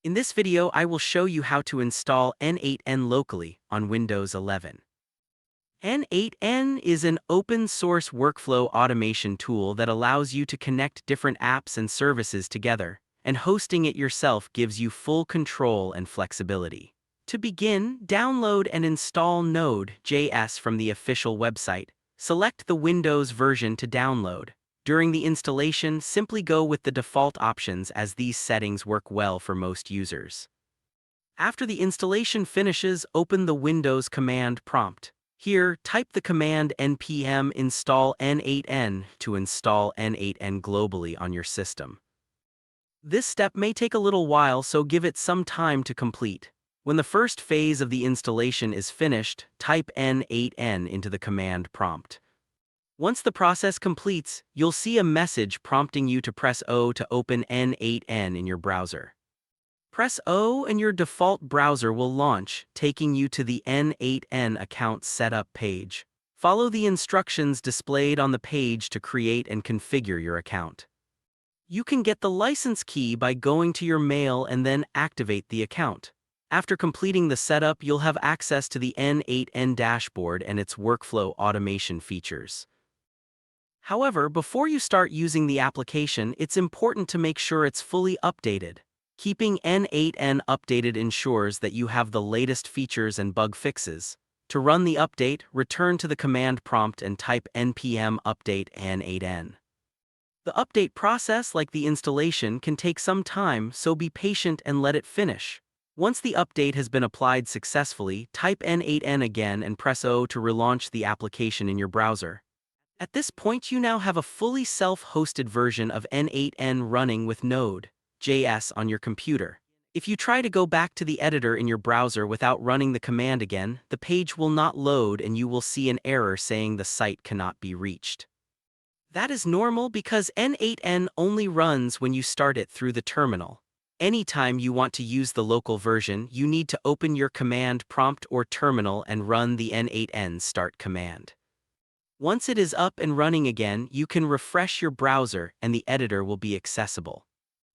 In this video, I will show you how to install N8N locally on Windows 11. N8N is an open-source workflow automation tool that allows you to connect different apps and services together, and hosting it yourself gives you full control and flexibility. To begin, download and install Node.js from the official website. Select the Windows version to download. During the installation, simply go with the default options as these settings work well for most users. After the installation finishes, open the Windows command prompt. Here, type the command npm install N8N to install N8N globally on your system. This step may take a little while, so give it some time to complete. When the first phase of the installation is finished, type N8N into the command prompt. Once the process completes, you'll see a message prompting you to press O to open N8N in your browser. Press O and your default browser will launch, taking you to the N8N account setup page. Follow the instructions displayed on the page to create and configure your account. You can get the license key by going to your mail and then activate the account. After completing the setup, you'll have access to the N8N dashboard and its workflow automation features. However, before you start using the application, it's important to make sure it's fully updated. Keeping N8N updated ensures that you have the latest features and bug fixes. To run the update, return to the command prompt and type npm update N8N. The update process, like the installation, can take some time, so be patient and let it finish. Once the update has been applied successfully, type N8N again and press O to relaunch the application in your browser. At this point, you now have a fully self-hosted version of N8N running with Node.js on your computer. If you try to go back to the editor in your browser without running the command again, the page will not load and you will see an error saying the site cannot be reached. That is normal because N8N only runs when you start it through the terminal. Anytime you want to use the local version, you need to open your command prompt or terminal and run the N8N start command. Once it is up and running again, you can refresh your browser and the editor will be accessible.